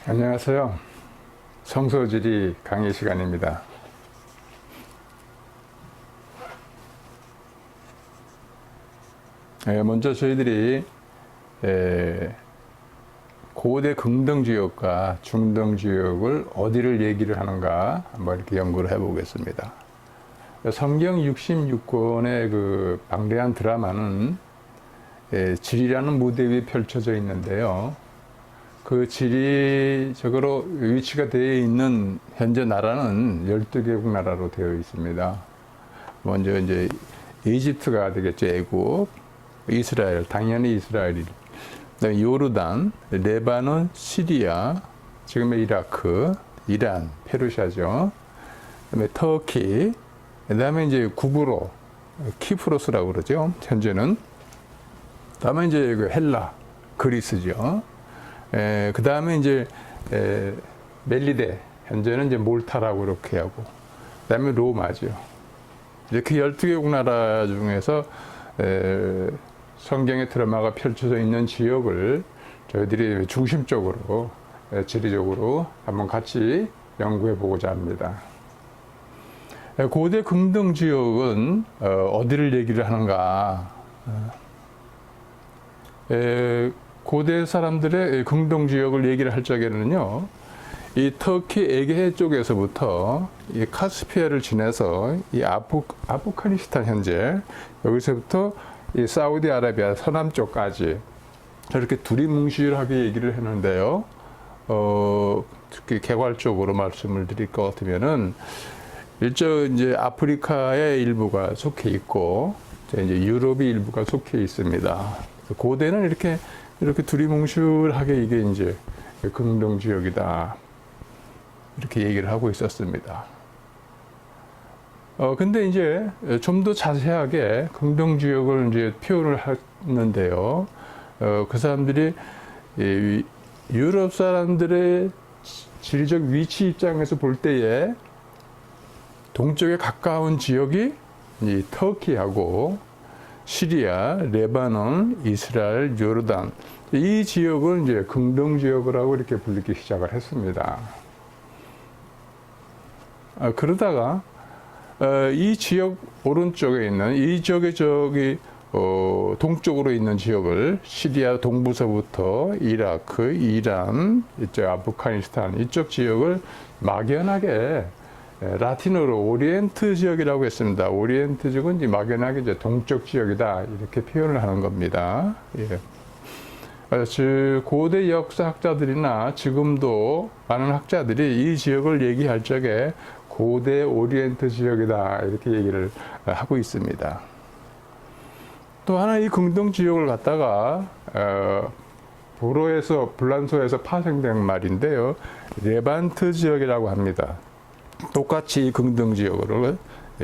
안녕하세요. 성서지리 강의 시간입니다. 먼저 저희들이 고대 긍정지역과 중동지역을 어디를 얘기를 하는가 한번 이렇게 연구를 해보겠습니다. 성경 66권의 그 방대한 드라마는 지리라는 무대 위에 펼쳐져 있는데요. 그 지리적으로 위치가 되어 있는 현재 나라는 12개국 나라로 되어 있습니다. 먼저 이제 이집트가 되겠죠. 애굽, 이스라엘, 당연히 이스라엘이, 그다음에 요르단, 레바논, 시리아, 지금의 이라크, 이란, 페르시아죠. 그다음에 터키, 그다음에 이제 구브로, 키프로스라고 그러죠. 현재는. 그다음에 이제 그 헬라, 그리스죠. 그 다음에 이제 멜리데, 현재는 이제 몰타라고 이렇게 하고, 그 다음에 로마죠. 이제 그 12개국 나라 중에서 성경의 드라마가 펼쳐져 있는 지역을 저희들이 중심적으로, 지리적으로 한번 같이 연구해 보고자 합니다. 고대 긍정 지역은 어디를 얘기를 하는가? 고대 사람들의 긍동 지역을 얘기를 할 적에는요, 이 터키 에게해 쪽에서부터 이 카스피아를 지나서 이 아프가니스탄 현재 여기서부터 이 사우디아라비아 서남 쪽까지 저렇게 두리뭉실하게 얘기를 했는데요. 특히 개괄적으로 말씀을 드릴 것 같으면은 이제 아프리카의 일부가 속해 있고 이제 유럽의 일부가 속해 있습니다. 고대는 이렇게 두리뭉실하게 이게 이제 긍동 지역이다. 이렇게 얘기를 하고 있었습니다. 근데 이제 좀 더 자세하게 긍동 지역을 이제 표현을 했는데요. 그 사람들이 유럽 사람들의 지리적 위치 입장에서 볼 때에 동쪽에 가까운 지역이 이 터키하고 시리아, 레바논, 이스라엘, 요르단, 이 지역을 이제 긍동 지역이라고 이렇게 불리기 시작을 했습니다. 그러다가 이 지역 오른쪽에 있는 이 지역의 동쪽으로 있는 지역을 시리아 동부서부터 이라크, 이란, 이쪽 아프가니스탄 이쪽 지역을 막연하게 라틴어로 오리엔트 지역이라고 했습니다. 오리엔트 지역은 이제 막연하게 이제 동쪽 지역이다 이렇게 표현을 하는 겁니다. 예. 즉 고대 역사학자들이나 지금도 많은 학자들이 이 지역을 얘기할 적에 고대 오리엔트 지역이다 이렇게 얘기를 하고 있습니다. 또 하나 이 긍동 지역을 갖다가 불란서에서 파생된 말인데요. 레반트 지역이라고 합니다. 똑같이 긍정 지역으로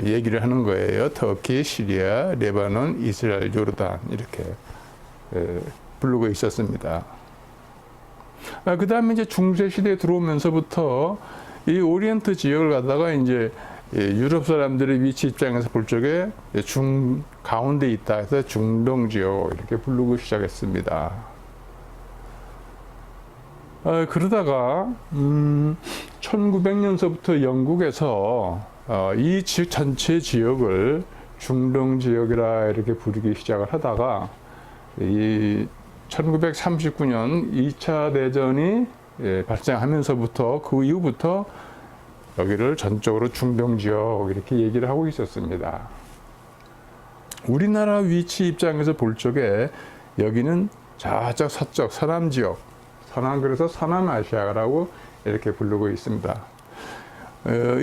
얘기를 하는 거예요. 터키, 시리아, 레바논, 이스라엘, 요르단 이렇게 부르고 있었습니다. 그 다음에 이제 중세 시대에 들어오면서부터 이 오리엔트 지역을 갖다가 이제 유럽 사람들의 위치 입장에서 볼 적에 가운데 있다 해서 중동 지역 이렇게 부르고 시작했습니다. 그러다가 1900년서부터 영국에서 이 전체 지역을 중동 지역이라 이렇게 부르기 시작을 하다가 이 1939년 2차 대전이 발생하면서부터 그 이후부터 여기를 전적으로 중동 지역 이렇게 얘기를 하고 있었습니다. 우리나라 위치 입장에서 볼 적에 여기는 저쪽 서쪽 서남 지역, 그래서 서남아시아라고 이렇게 부르고 있습니다.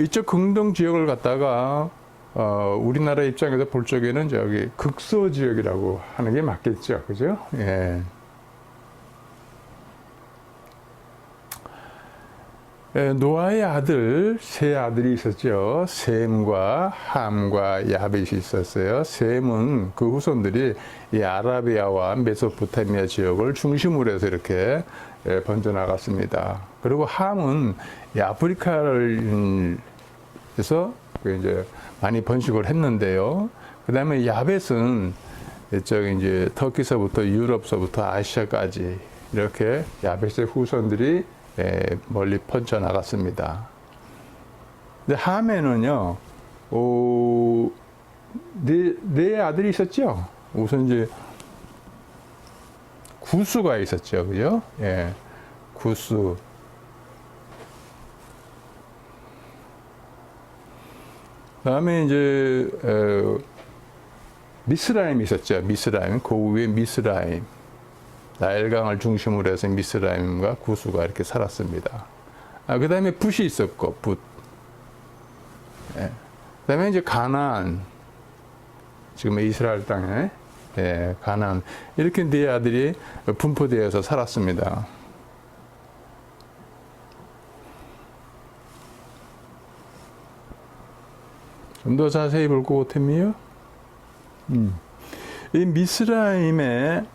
이쪽 긍동 지역을 갖다가 우리나라 입장에서 볼 적에는 저기 극소 지역이라고 하는 게 맞겠죠, 그죠? 예. 노아의 세 아들이 있었죠. 셈과 함과 야벳이 있었어요. 셈은 그 후손들이 이 아라비아와 메소포타미아 지역을 중심으로 해서 이렇게 번져나갔습니다. 그리고 함은 이 아프리카를 해서 이제 많이 번식을 했는데요. 그 다음에 야벳은 이제 터키서부터 유럽서부터 아시아까지 이렇게 야벳의 후손들이 멀리 퍼져 나갔습니다. 근데 함에는요, 네 아들이 있었죠. 우선 이제 구스가 있었죠, 그죠? 예, 구스. 그다음에 이제 미스라임이 있었죠. 미스라임, 그 위에 미스라임. 나일강을 중심으로 해서 미스라임과 구스가 이렇게 살았습니다. 그 다음에 붓이 있었고, 붓. 예. 그 다음에 이제 가나안. 지금 이스라엘 땅에, 가나안. 이렇게 네 아들이 분포되어서 살았습니다. 좀 더 자세히 볼 것 같으면요. 이 미스라임의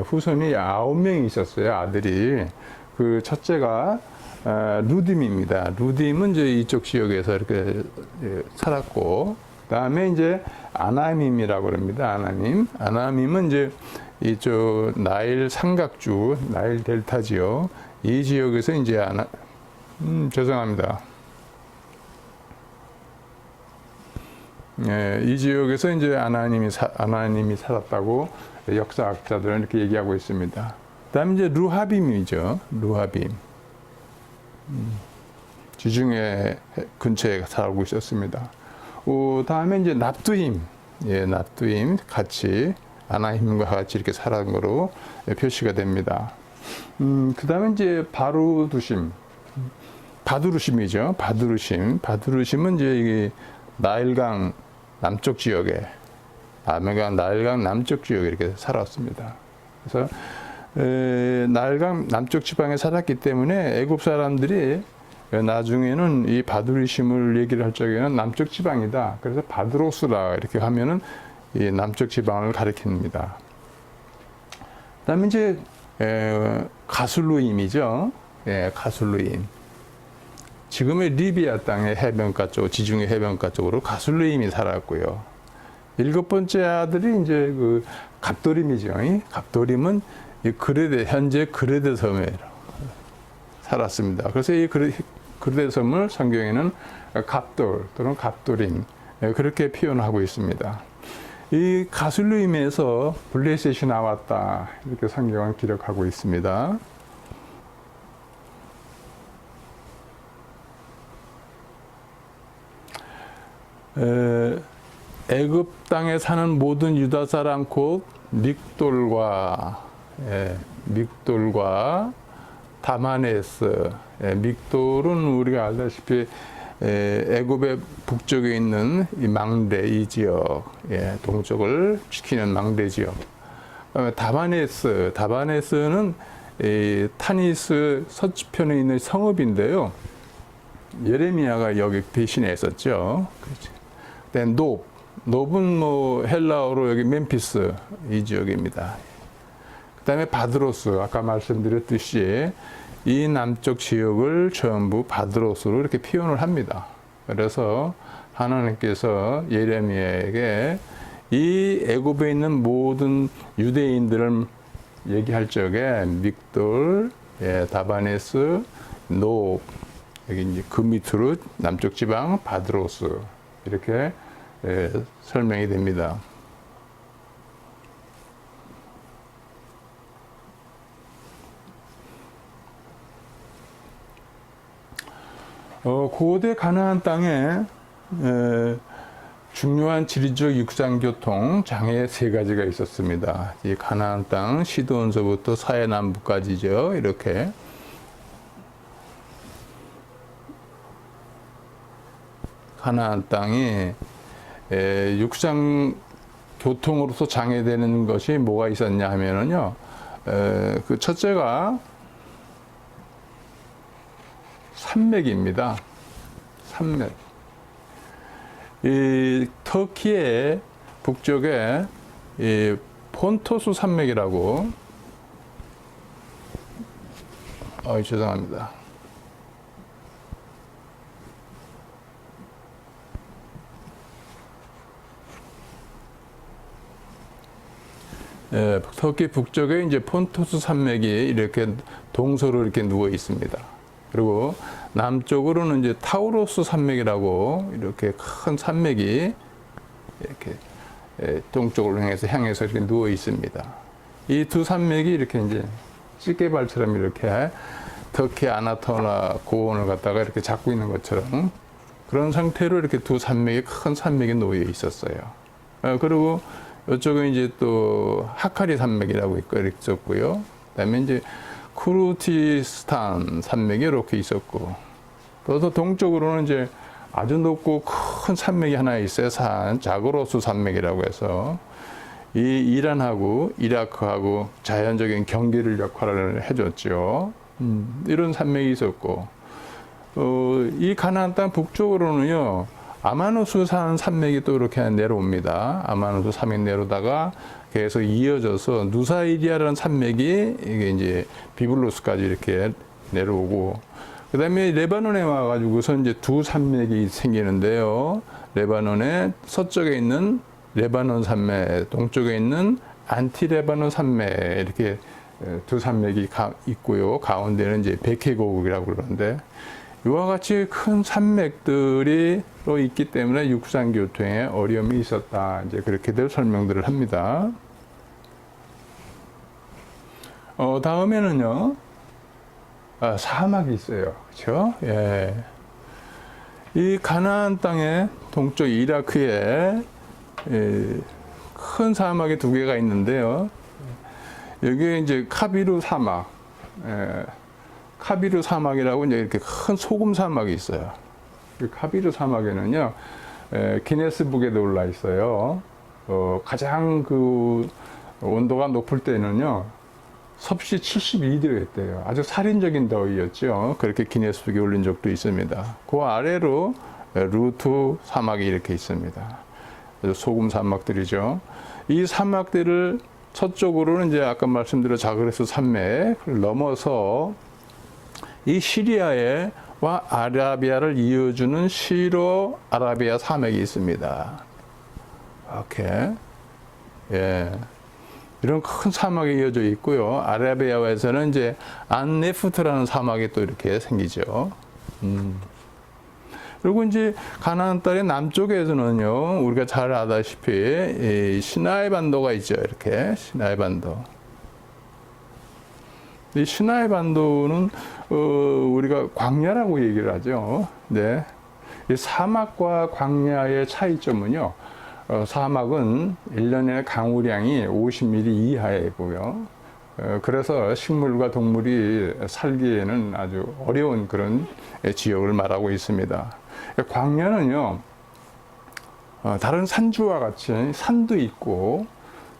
후손이 9명이 있었어요, 아들이. 그 첫째가 루딤입니다. 루딤은 이제 이쪽 지역에서 이렇게 살았고, 그 다음에 이제 아나밈이라고 합니다. 아나밈은 이제 이쪽 나일 삼각주, 나일 델타 지역, 이 지역에서 이제 죄송합니다. 이 지역에서 이제 아나님이 살았다고 역사학자들은 이렇게 얘기하고 있습니다. 그다음에 이제 루하빔이죠. 루하빔. 지중해 근처에 살고 있었습니다. 다음에 이제 납두임. 납두임 같이 아나힘과 같이 이렇게 살은 거로 표시가 됩니다. 그다음에 이제 바두르심이죠. 바두르심은 이제 이게 나일강 남쪽 지역에, 나일강 남쪽 지역에 이렇게 살았습니다. 그래서 나일강 남쪽 지방에 살았기 때문에 애굽 사람들이 나중에는 이 바두리심을 얘기를 할 적에는 남쪽 지방이다. 그래서 바드로스라 이렇게 하면은 이 남쪽 지방을 가리킵니다. 그다음에 이제 가술루임이죠. 가술루임. 지금의 리비아 땅의 해변가 쪽, 지중해 해변가 쪽으로 가술루임이 살았고요. 7번째 아들이 이제 그 갑도림이죠. 갑도림은 현재 그레데 섬에 살았습니다. 그래서 이 그레데 섬을 성경에는 갑돌 또는 갑도림 그렇게 표현하고 있습니다. 이 가술루임에서 블레셋이 나왔다 이렇게 성경은 기록하고 있습니다. 애굽 땅에 사는 모든 유다 사람 곧 믹돌과 다마네스. 믹돌은 우리가 알다시피 애굽의 북쪽에 있는 이 망대 이 지역, 동쪽을 지키는 망대 지역. 다바네스는 이 타니스 서쪽편에 있는 성읍인데요. 예레미야가 여기 대신했었죠. 놉은 뭐 헬라어로 여기 멤피스 이 지역입니다. 그 다음에 바드로스, 아까 말씀드렸듯이 이 남쪽 지역을 전부 바드로스로 이렇게 표현을 합니다. 그래서 하나님께서 예레미야에게 이 애굽에 있는 모든 유대인들을 얘기할 적에 믹돌, 다바네스, 놉, 여기 이제 그 밑으로 남쪽 지방 바드로스 이렇게 설명이 됩니다. 고대 가나안 땅에 중요한 지리적 육상교통 장애 3가지가 있었습니다. 이 가나안 땅 시돈서부터 서해남부까지죠. 이렇게 가나안 땅이 육상 교통으로서 장애되는 것이 뭐가 있었냐 하면은요, 그 첫째가 산맥입니다. 산맥. 이 터키의 북쪽에 이 폰토스 산맥이라고, 죄송합니다. 터키 북쪽에 이제 폰토스 산맥이 이렇게 동서로 이렇게 누워 있습니다. 그리고 남쪽으로는 이제 타우로스 산맥이라고 이렇게 큰 산맥이 이렇게 동쪽으로 향해서 이렇게 누워 있습니다. 이 두 산맥이 이렇게 이제 찌개발처럼 이렇게 터키 아나토나 고원을 갖다가 이렇게 잡고 있는 것처럼 그런 상태로 이렇게 두 산맥이 큰 산맥이 놓여 있었어요. 그리고 이쪽은 이제 또 하카리 산맥이라고 있었고요. 그다음에 이제 쿠르티스탄 산맥이 이렇게 있었고, 또 동쪽으로는 이제 아주 높고 큰 산맥이 하나 있어요. 자그로스 산맥이라고 해서 이 이란하고 이라크하고 자연적인 경계를 역할을 해줬죠. 이런 산맥이 있었고, 이 가나안 땅 북쪽으로는요, 아마누스 산맥이 또 이렇게 내려옵니다. 아마누스 산맥 내려오다가 계속 이어져서 누사이리아라는 산맥이 이게 이제 비블로스까지 이렇게 내려오고, 그 다음에 레바논에 와가지고서 이제 두 산맥이 생기는데요. 레바논의 서쪽에 있는 레바논 산맥, 동쪽에 있는 안티레바논 산맥, 이렇게 두 산맥이 있고요. 가운데는 이제 베케고국이라고 그러는데, 이와 같이 큰 산맥들이 또 있기 때문에 육상 교통에 어려움이 있었다. 이제 그렇게들 설명들을 합니다. 다음에는요, 사막이 있어요. 그렇죠? 예. 이 가나안 땅의 동쪽 이라크에 큰 사막이 두 개가 있는데요. 여기에 이제 카비루 사막, 카비루 사막이라고 이제 이렇게 큰 소금 사막이 있어요. 이 카비루 사막에는요, 기네스북에도 올라 있어요. 가장 그 온도가 높을 때는요, 섭씨 72도였대요. 아주 살인적인 더위였죠. 그렇게 기네스북에 올린 적도 있습니다. 그 아래로 루트 사막이 이렇게 있습니다. 소금 사막들이죠. 이 사막들을 서쪽으로는 이제 아까 말씀드린 자그레스 산맥을 넘어서 이 시리아와 아라비아를 이어주는 시로 아라비아 산맥이 있습니다. 이렇게, 예. 이런 큰 사막이 이어져 있고요. 아라비아에서는 이제 안네프트라는 사막이 또 이렇게 생기죠. 그리고 이제 가나안 땅의 남쪽에서는요, 우리가 잘 아다시피 시나이 반도가 있죠. 이렇게 시나이 반도. 이 시나이 반도는 우리가 광야라고 얘기를 하죠. 네. 이 사막과 광야의 차이점은요. 사막은 1년에 강우량이 50mm 이하이고요. 그래서 식물과 동물이 살기에는 아주 어려운 그런 지역을 말하고 있습니다. 광야는요, 다른 산주와 같이 산도 있고,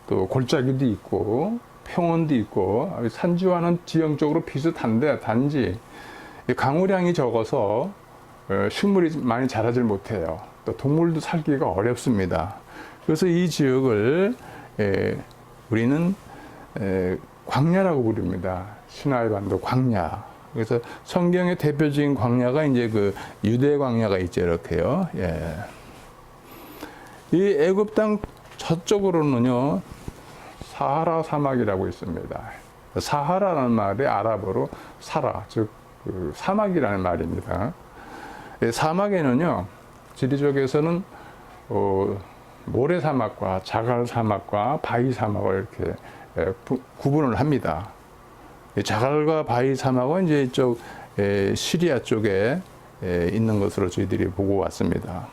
또 골짜기도 있고, 평원도 있고, 산주와는 지형적으로 비슷한데, 단지 강우량이 적어서 식물이 많이 자라질 못해요. 또 동물도 살기가 어렵습니다. 그래서 이 지역을 우리는 광야라고 부릅니다. 시나이 반도 광야. 그래서 성경의 대표적인 광야가 이제 그 유대 광야가 있죠. 이렇게요. 예. 이 애굽 땅 저쪽으로는요, 사하라 사막이라고 있습니다. 사하라라는 말이 아랍어로 사라, 즉 그 사막이라는 말입니다. 사막에는요, 지리적에서는 모래 사막과 자갈 사막과 바위 사막을 이렇게 구분을 합니다. 자갈과 바위 사막은 이제 이쪽 시리아 쪽에 있는 것으로 저희들이 보고 왔습니다.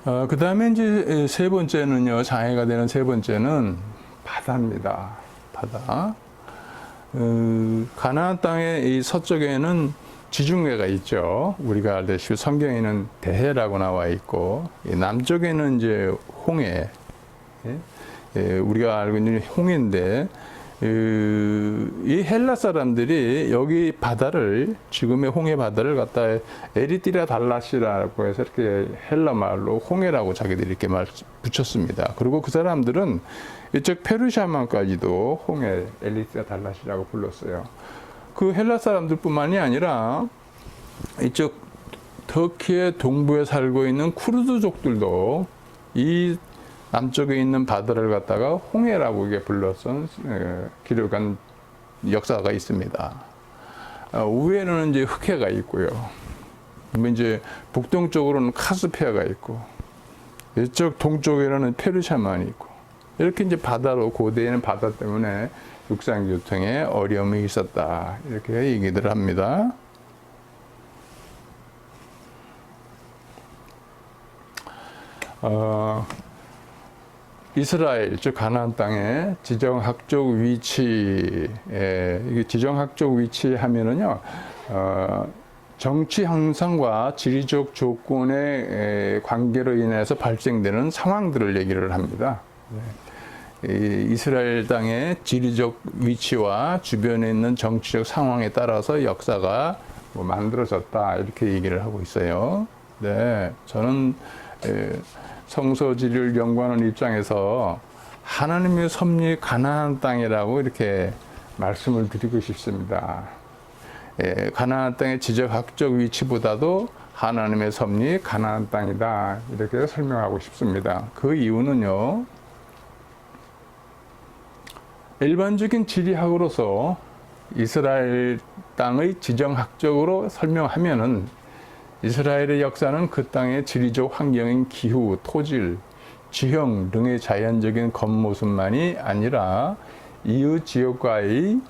그 다음에 이제 세 번째는요, 장애가 되는 세 번째는 바다입니다. 바다. 가나안 땅의 이 서쪽에는 지중해가 있죠. 우리가 알다시피 성경에는 대해라고 나와 있고, 남쪽에는 이제 홍해, 우리가 알고 있는 홍해인데, 이 헬라 사람들이 여기 바다를, 지금의 홍해 바다를 갖다 에리띠라 달라시라고 해서 이렇게 헬라 말로 홍해라고 자기들이 이렇게 붙였습니다. 그리고 그 사람들은 이쪽 페르시아만까지도 홍해, 에리띠라 달라시라고 불렀어요. 그 헬라 사람들뿐만이 아니라 이쪽 터키의 동부에 살고 있는 쿠르드족들도 이 남쪽에 있는 바다를 갖다가 홍해라고 이게 불렀던 기록한 역사가 있습니다. 위에는 이제 흑해가 있고요. 이제 북동쪽으로는 카스피아가 있고, 이쪽 동쪽에는 페르시아만이 있고, 이렇게 이제 바다로, 고대에는 바다 때문에 육상 교통에 어려움이 있었다, 이렇게 얘기들 합니다. 이스라엘, 즉 가나안 땅의 지정학적 위치, 이게 지정학적 위치 하면은요, 정치 형성과 지리적 조건의 관계로 인해서 발생되는 상황들을 얘기를 합니다. 이스라엘 땅의 지리적 위치와 주변에 있는 정치적 상황에 따라서 역사가 만들어졌다, 이렇게 얘기를 하고 있어요. 네, 저는 성서지리를 연구하는 입장에서 하나님의 섭리 가나안 땅이라고 이렇게 말씀을 드리고 싶습니다. 가나안 땅의 지적학적 위치보다도 하나님의 섭리 가나안 땅이다, 이렇게 설명하고 싶습니다. 그 이유는요, 일반적인 지리학으로서 이스라엘 땅의 지정학적으로 설명하면은 이스라엘의 역사는 그 땅의 지리적 환경인 기후, 토질, 지형 등의 자연적인 겉모습만이 아니라 이웃 지역과의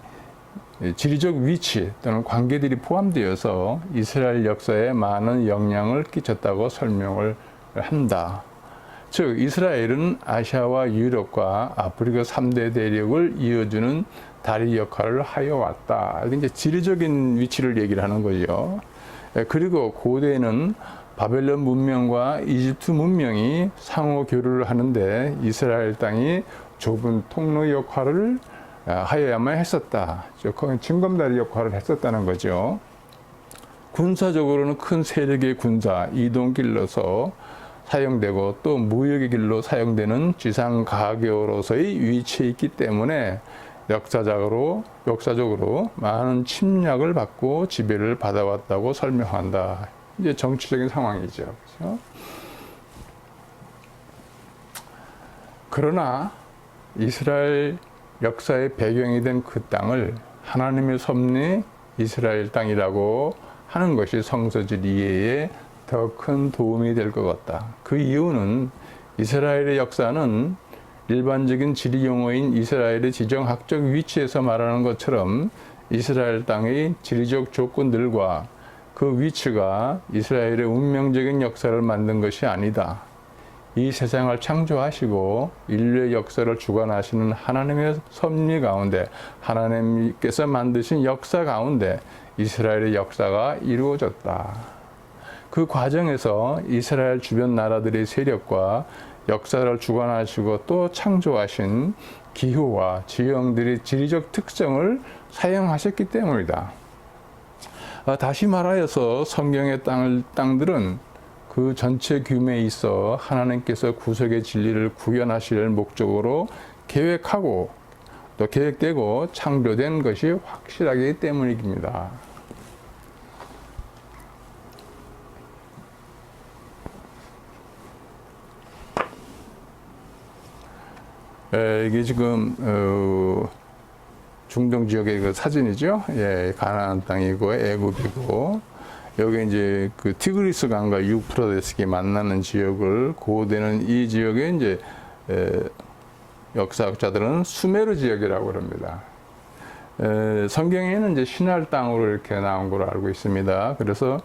지리적 위치 또는 관계들이 포함되어서 이스라엘 역사에 많은 영향을 끼쳤다고 설명을 한다. 즉 이스라엘은 아시아와 유럽과 아프리카 3대 대륙을 이어주는 다리 역할을 하여 왔다. 이게 이제 지리적인 위치를 얘기를 하는 거죠. 그리고 고대에는 바벨론 문명과 이집트 문명이 상호 교류를 하는데 이스라엘 땅이 좁은 통로 역할을 하여야만 했었다. 즉 징검다리 역할을 했었다는 거죠. 군사적으로는 큰 세력의 군사 이동길로서 사용되고 또 무역의 길로 사용되는 지상 가교로서의 위치에 있기 때문에 역사적으로 많은 침략을 받고 지배를 받아왔다고 설명한다. 이제 정치적인 상황이죠. 그렇죠? 그러나 이스라엘 역사의 배경이 된 그 땅을 하나님의 섭리 이스라엘 땅이라고 하는 것이 성서질 이해에 더 큰 도움이 될 것 같다. 그 이유는 이스라엘의 역사는 일반적인 지리 용어인 이스라엘의 지정학적 위치에서 말하는 것처럼 이스라엘 땅의 지리적 조건들과 그 위치가 이스라엘의 운명적인 역사를 만든 것이 아니다. 이 세상을 창조하시고 인류의 역사를 주관하시는 하나님의 섭리 가운데 하나님께서 만드신 역사 가운데 이스라엘의 역사가 이루어졌다. 그 과정에서 이스라엘 주변 나라들의 세력과 역사를 주관하시고 또 창조하신 기후와 지형들의 지리적 특성을 사용하셨기 때문이다. 다시 말하여서 성경의 땅들은 그 전체 규모에 있어 하나님께서 구속의 진리를 구현하실 목적으로 계획하고 또 계획되고 창조된 것이 확실하기 때문입니다. 이게 지금 중동 지역의 그 사진이죠. 예, 가나안 땅이고 애굽이고 여기 이제 그 티그리스 강과 유프라데스가 만나는 지역을 고대는 이 지역에 이제 역사학자들은 수메르 지역이라고 합니다. 성경에는 이제 시날 땅으로 이렇게 나온 걸로 알고 있습니다. 그래서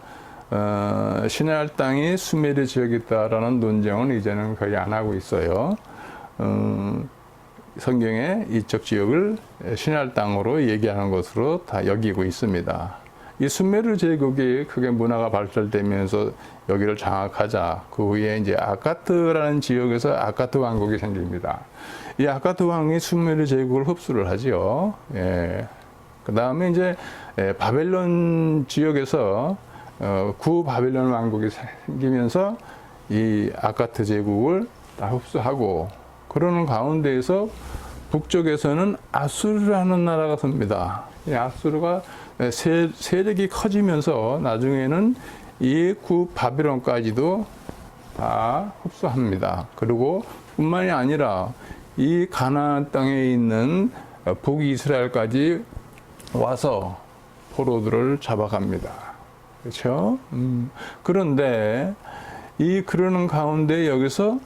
시날 땅이 수메르 지역이다라는 논쟁은 이제는 거의 안 하고 있어요. 성경에 이쪽 지역을 시날 땅으로 얘기하는 것으로 다 여기고 있습니다. 이 수메르 제국이 크게 문화가 발달되면서 여기를 장악하자 그 후에 이제 아카트라는 지역에서 아카트 왕국이 생깁니다. 이 아카트 왕이 수메르 제국을 흡수를 하죠. 예. 그 다음에 이제 바벨론 지역에서 구 바벨론 왕국이 생기면서 이 아카트 제국을 다 흡수하고 그러는 가운데에서 북쪽에서는 아수르라는 나라가 섭니다. 이 아수르가 세력이 커지면서 나중에는 이 구 바벨론까지도 다 흡수합니다. 그리고 뿐만이 아니라 이 가나안 땅에 있는 북이스라엘까지 와서 포로들을 잡아갑니다. 그렇죠? 그런데 이 그러는 가운데 여기서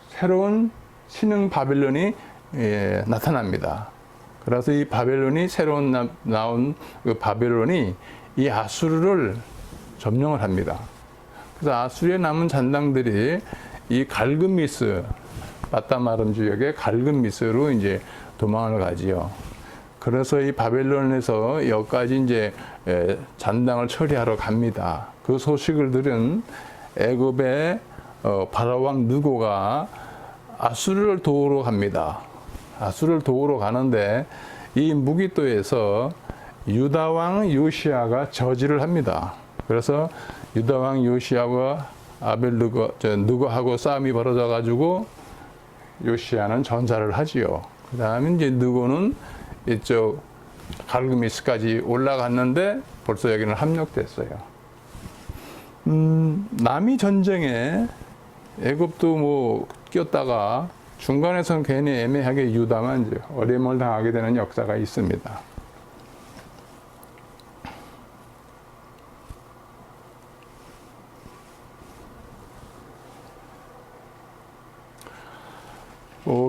새로운 신흥 바벨론이 나타납니다. 그래서 이 바벨론이 새로운 나온 그 바벨론이 이 아수르를 점령을 합니다. 그래서 아수르에 남은 잔당들이 이 갈그미스 바타마름 지역의 갈그미스로 이제 도망을 가지요. 그래서 이 바벨론에서 여기까지 이제 잔당을 처리하러 갑니다. 그 소식을 들은 애굽의 바로왕 느고가 아수르를 도우러 갑니다. 아수르를 도우러 가는데 이 무기또에서 유다왕 요시야가 저지를 합니다. 그래서 유다왕 요시야와 느고하고 싸움이 벌어져 가지고 요시야는 전사를 하지요. 그 다음에 이제 느고는 이쪽 갈그미스까지 올라갔는데 벌써 여기는 함락됐어요. 남이 전쟁에 애굽도 뭐 끼었다가 중간에서는 괜히 애매하게 유다만 이제 어림을 당하게 되는 역사가 있습니다.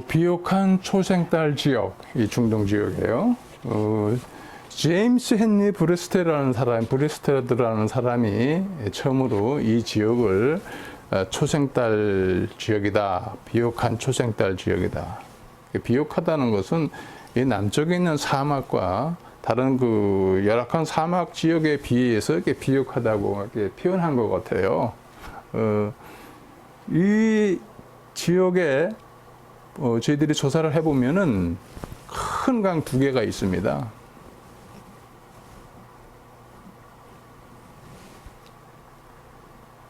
비옥한 초생딸 지역, 이 중동 지역이에요. 제임스 헨리 브리스테드라는 사람이 처음으로 이 지역을 초생딸 지역이다, 비옥한 초생딸 지역이다. 비옥하다는 것은 이 남쪽에 있는 사막과 다른 그 열악한 사막 지역에 비해서 이렇게 비옥하다고 이렇게 표현한 것 같아요. 이 지역에 저희들이 조사를 해보면은 큰 강 두 개가 있습니다.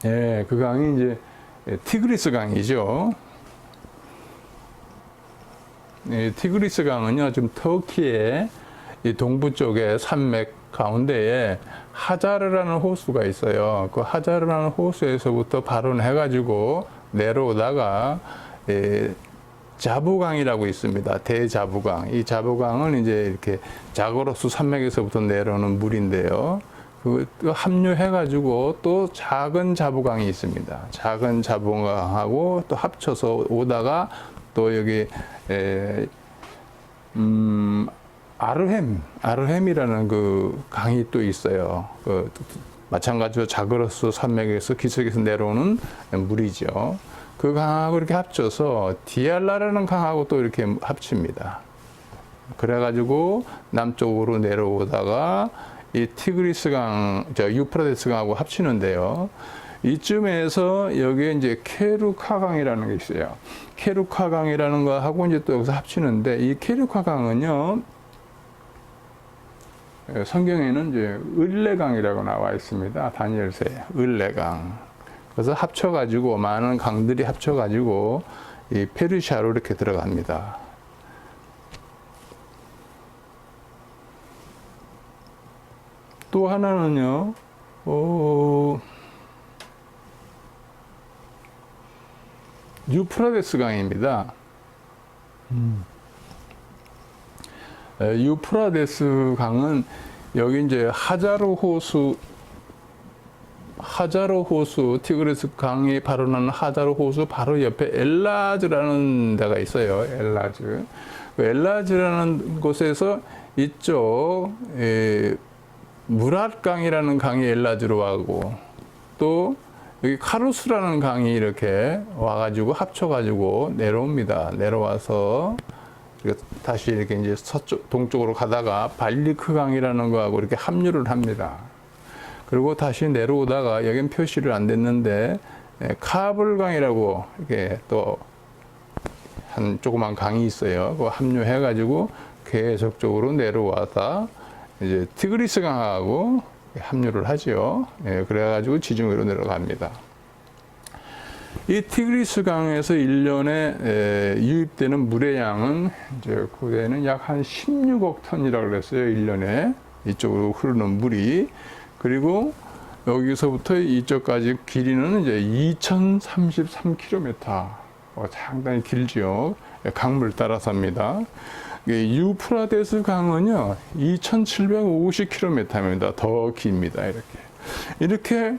예, 그 강이 이제 티그리스 강이죠. 티그리스 강은요, 지금 터키의 이 동부 쪽에 산맥 가운데에 하자르라는 호수가 있어요. 그 하자르라는 호수에서부터 발원해가지고 내려오다가 자부강이라고 있습니다. 대자부강. 이 자부강은 이제 이렇게 자그로스 산맥에서부터 내려오는 물인데요. 그 합류해가지고 또 작은 자부강이 있습니다. 작은 자부강하고 또 합쳐서 오다가 또 여기 아르햄이라는 그 강이 또 있어요. 그 마찬가지로 자그로스 산맥에서 기슭에서 내려오는 물이죠. 그 강하고 이렇게 합쳐서 디알라라는 강하고 또 이렇게 합칩니다. 그래가지고 남쪽으로 내려오다가 이 티그리스 강, 유프라데스 강하고 합치는데요. 이쯤에서 여기에 이제 케루카 강이라는 게 있어요. 케루카 강이라는 거 하고 이제 또 여기서 합치는데, 이 케루카 강은요, 성경에는 이제 을레강이라고 나와 있습니다. 다니엘서에 을레강. 그래서 합쳐가지고 많은 강들이 합쳐가지고 이 페르시아로 이렇게 들어갑니다. 또 하나는요, 유프라데스 강입니다. 유프라데스 강은 여기 이제 하자르 호수, 티그리스 강이 발원하는 하자르 호수 바로 옆에 엘라즈라는 데가 있어요. 엘라즈. 엘라즈라는 곳에서 이쪽 무랏강이라는 강이 엘라즈로 와고, 또 여기 카루스라는 강이 이렇게 와가지고 합쳐가지고 내려옵니다. 내려와서 다시 이렇게 이제 동쪽으로 가다가 발리크 강이라는 거하고 이렇게 합류를 합니다. 그리고 다시 내려오다가 여긴 표시를 안 됐는데 카불 강이라고 이렇게 또 한 조그만 강이 있어요. 그 합류해가지고 계속적으로 내려와다 이제 티그리스 강하고 합류를 하죠. 그래가지고 지중해로 내려갑니다. 이 티그리스 강에서 1년에 유입되는 물의 양은 이제 그때는 약 한 16억 톤이라고 그랬어요. 1년에 이쪽으로 흐르는 물이. 그리고 여기서부터 이쪽까지 길이는 이제 2033km. 상당히 길지요. 강물 따라서입니다. 유프라데스 강은요, 2750km입니다. 더 깁니다. 이렇게,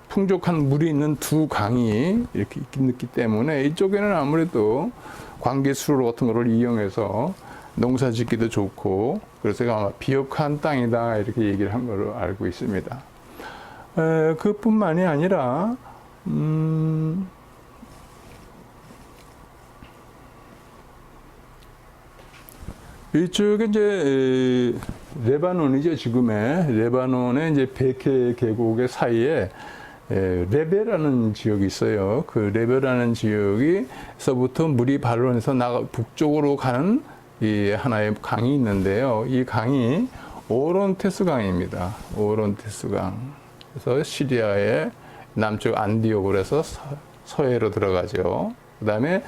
풍족한 물이 있는 두 강이 이렇게 있기 때문에 이쪽에는 아무래도 관계수로 같은 거를 이용해서 농사 짓기도 좋고, 그래서 아마 비옥한 땅이다 이렇게 얘기를 한 걸로 알고 있습니다. 그뿐만이 아니라 이쪽에 이제 레바논이죠. 지금의 레바논의 이제 베케 계곡의 사이에 레베라는 지역이 있어요. 그 레베라는 지역에서부터 물이 발원해서 북쪽으로 가는 이 하나의 강이 있는데요. 이 강이 오론테스 강입니다. 오론테스 강. 그래서 시리아의 남쪽 안디옥으로 해서 서해로 들어가죠. 그 다음에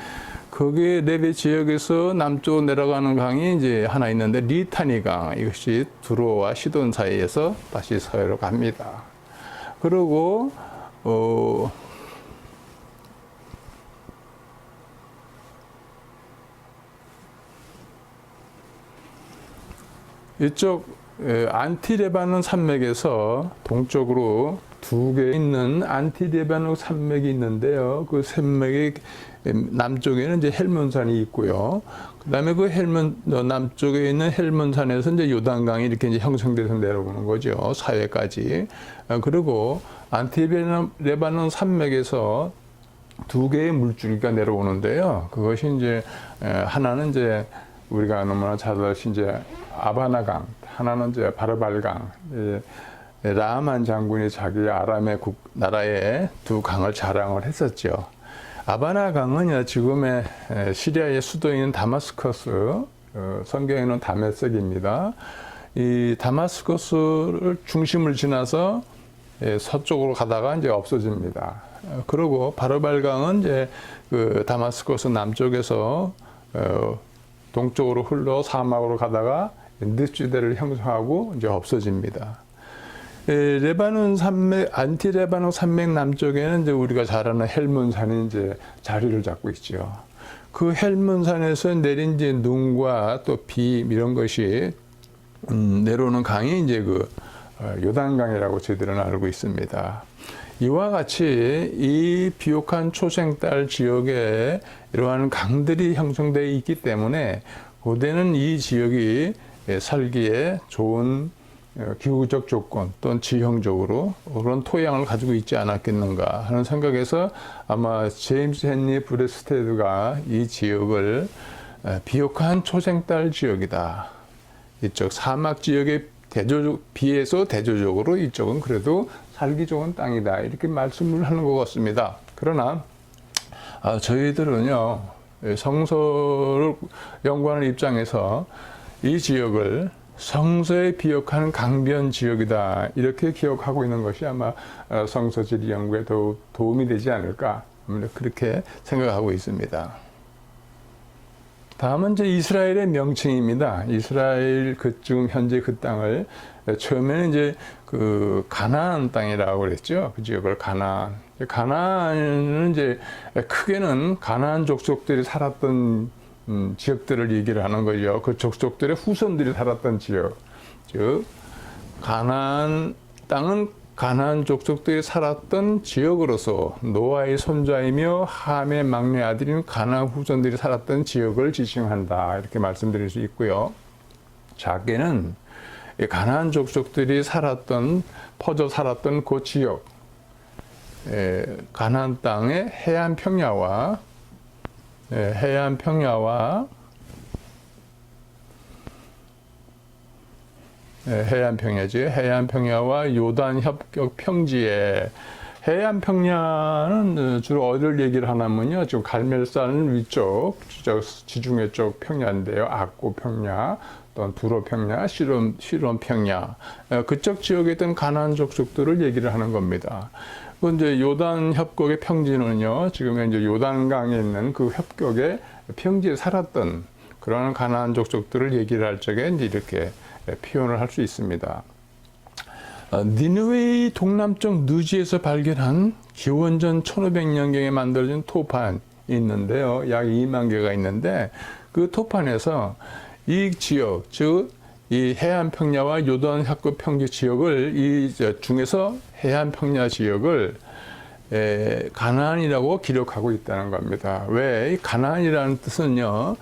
거기 레베 지역에서 남쪽으로 내려가는 강이 이제 하나 있는데 리타니 강. 이것이 두로와 시돈 사이에서 다시 서해로 갑니다. 그리고 이쪽 안티레바논 산맥에서 동쪽으로 두 개 있는 안티레바논 산맥이 있는데요. 그 산맥의 남쪽에는 이제 헬몬산이 있고요. 그다음에 그 남쪽에 있는 헬몬산에서 이제 요단강이 이렇게 이제 형성돼서 내려오는 거죠. 사해까지. 그리고 안티레바논 산맥에서 두 개의 물줄기가 내려오는데요. 그것이 이제 하나는 이제 우리가 너무나 잘 아시는 이제 아바나강, 하나는 이제 바르발강. 라만 장군이 자기 아람의 나라에 두 강을 자랑을 했었죠. 아바나강은 지금의 시리아의 수도인 다마스커스, 성경에는 다메섹입니다. 이 다마스커스를 중심을 지나서 서쪽으로 가다가 이제 없어집니다. 그리고 바르발강은 이제 그 다마스커스 남쪽에서 동쪽으로 흘러 사막으로 가다가 늪지대를 형성하고 이제 없어집니다. 레바논 산맥, 안티레바논 산맥 남쪽에는 이제 우리가 잘 아는 헬몬산이 이제 자리를 잡고 있죠. 그 헬몬산에서 내린 이제 눈과 또 비 이런 것이 내려오는 강이 이제 그 요단강이라고 저희들은 알고 있습니다. 이와 같이 이 비옥한 초생달 지역에 이러한 강들이 형성되어 있기 때문에 고대는 이 지역이 살기에 좋은 기후적 조건 또는 지형적으로 그런 토양을 가지고 있지 않았겠는가 하는 생각에서 아마 제임스 헨리 브레스테드가 이 지역을 비옥한 초생달 지역이다. 이쪽 사막 지역에 비해서 대조적으로 이쪽은 그래도 살기 좋은 땅이다. 이렇게 말씀을 하는 것 같습니다. 그러나 저희들은요, 성서를 연구하는 입장에서 이 지역을 성서에 비옥한 강변 지역이다. 이렇게 기억하고 있는 것이 아마 성서지리 연구에 더 도움이 되지 않을까. 그렇게 생각하고 있습니다. 다음은 이제 이스라엘의 명칭입니다. 이스라엘 지금 현재 그 땅을 처음에는 이제 그 가나안 땅이라고 그랬죠. 그 지역을 가나안. 가나안은 이제 크게는 가나안 족속들이 살았던 지역들을 얘기를 하는 거죠. 그 족속들의 후손들이 살았던 지역. 즉, 가나안 땅은 가나안 족속들이 살았던 지역으로서 노아의 손자이며 함의 막내 아들인 가나안 후손들이 살았던 지역을 지칭한다. 이렇게 말씀드릴 수 있고요. 작게는 가나안 족속들이 퍼져 살았던 그 지역, 가나안 땅의 해안 평야와 해안 평야지. 해안 평야와 요단 협격 평지에 해안 평야는 주로 어디를 얘기를 하냐면요. 지금 갈멜산 위쪽, 지중해 쪽 평야인데요. 악고 평야, 또 두로 평야, 시론 평야. 그쪽 지역에 있던 가나안 족속들을 얘기를 하는 겁니다. 이제 요단 협곡의 평지는요, 지금 이제 요단강에 있는 그 협곡의 평지에 살았던 그런 가나안 족속들을 얘기를 할 적에 이제 이렇게 표현을 할 수 있습니다. 니느웨이 동남쪽 누지에서 발견한 기원전 1500년경에 만들어진 토판이 있는데요. 약 2만 개가 있는데 그 토판에서 이 지역, 즉 이 해안 평야와 요단 협곡 평지 지역을 이 중에서 해안 평야 지역을 가나안이라고 기록하고 있다는 겁니다. 왜? 이 가나안이라는 뜻은요,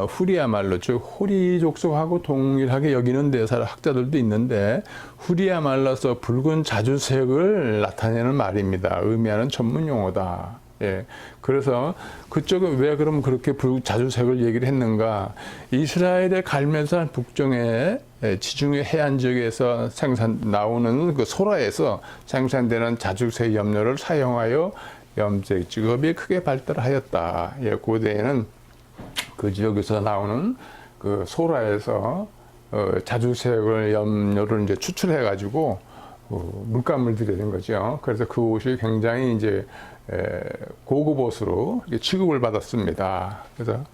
후리아 말로, 즉 호리 족속하고 동일하게 여기는 대사 학자들도 있는데 후리아 말로서 붉은 자주색을 나타내는 말입니다. 의미하는 전문 용어다. 예. 그래서 그쪽은 왜 그럼 그렇게 자주색을 얘기를 했는가? 이스라엘의 갈멜산 북쪽의 지중해 해안 지역에서 나오는 그 소라에서 생산되는 자주색 염료를 사용하여 염색 직업이 크게 발달하였다. 예, 고대에는 그 지역에서 나오는 그 소라에서 자주색을 염료를 이제 추출해 가지고 물감을 들여낸 거죠. 그래서 그 옷이 굉장히 이제 고급 옷으로 취급을 받았습니다. 그래서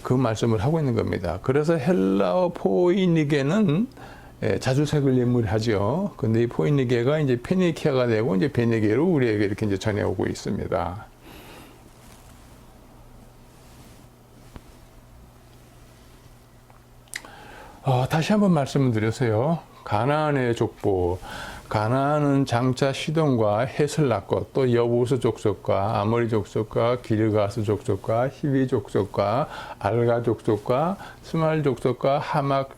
그 말씀을 하고 있는 겁니다. 그래서 헬라어 포이니게는 자주색을 예물하죠. 근데 이 포이니게가 이제 페니키아가 되고 이제 베니게로 우리에게 이렇게 이제 전해오고 있습니다. 다시 한번 말씀을 드려서요. 가나안의 족보. 가나안은 장차 시돈과 헤슬락과 또 여부스 족속과 아모리 족속과 기르가스 족속과 히비 족속과 알가 족속과 스말 족속과 하막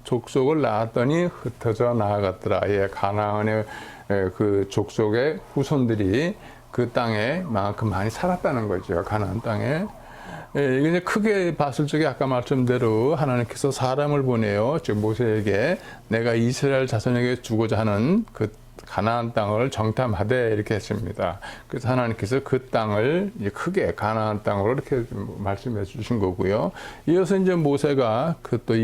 족속을 낳았더니 흩어져 나아갔더라. 예, 가나안의 그 족속의 후손들이 그 땅에 만큼 많이 살았다는 거죠. 가나안 땅에. 예, 이게 크게 봤을 적에 아까 말씀대로 하나님께서 사람을 보내요. 즉 모세에게 내가 이스라엘 자손에게 주고자 하는 그 가나안 땅을 정탐하되 이렇게 했습니다. 그래서 하나님께서 그 땅을 크게 가나안 땅으로 이렇게 말씀해 주신 거고요. 이어서 이제 모세가 그 또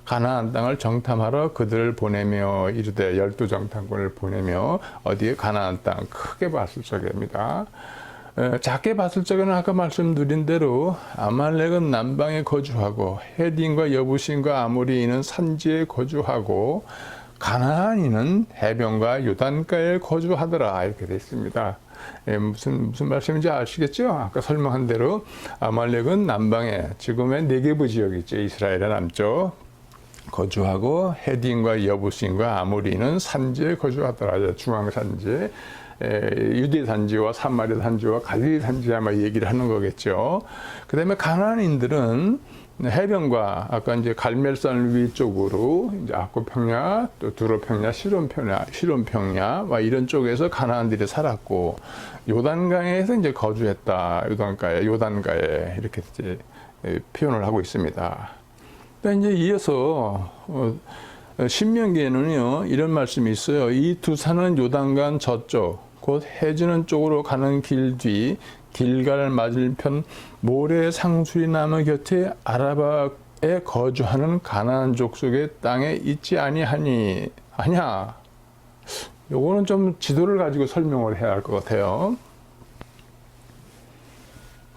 가나안 땅을 정탐하러 그들을 보내며 이르되 12정탐꾼을 보내며 어디에 가나안 땅 크게 봤을 적입니다. 작게 봤을 적에는 아까 말씀드린 대로 아말렉은 남방에 거주하고 헤딘과 여부신과 아모리인은 산지에 거주하고 가나안인은 해변과 요단가에 거주하더라 이렇게 되어 있습니다. 무슨 말씀인지 아시겠죠? 아까 설명한 대로 아말렉은 남방에 지금의 네게브 지역 있죠. 이스라엘의 남쪽 거주하고 헤딘과 여부신과 아모리인은 산지에 거주하더라. 중앙산지. 유대 산지와 사마리아 산지와 갈릴리 산지 아마 얘기를 하는 거겠죠. 그 다음에 가나안인들은 해변과 아까 이제 갈멜산 위쪽으로 이제 아코 평야, 또 두로 평야, 시론 평야, 이런 쪽에서 가나안들이 살았고 요단강에서 이제 거주했다. 요단가에 이렇게 이제 표현을 하고 있습니다. 또 이제 이어서 신명기에는요 이런 말씀이 있어요. 이 두 산은 요단강 저쪽 곧 해지는 쪽으로 가는 길 뒤 길갈 맞은편 모래 상수리 나무 곁에 아라바에 거주하는 가나안 족속의 땅에 있지 아니하냐. 요거는 좀 지도를 가지고 설명을 해야 할 것 같아요.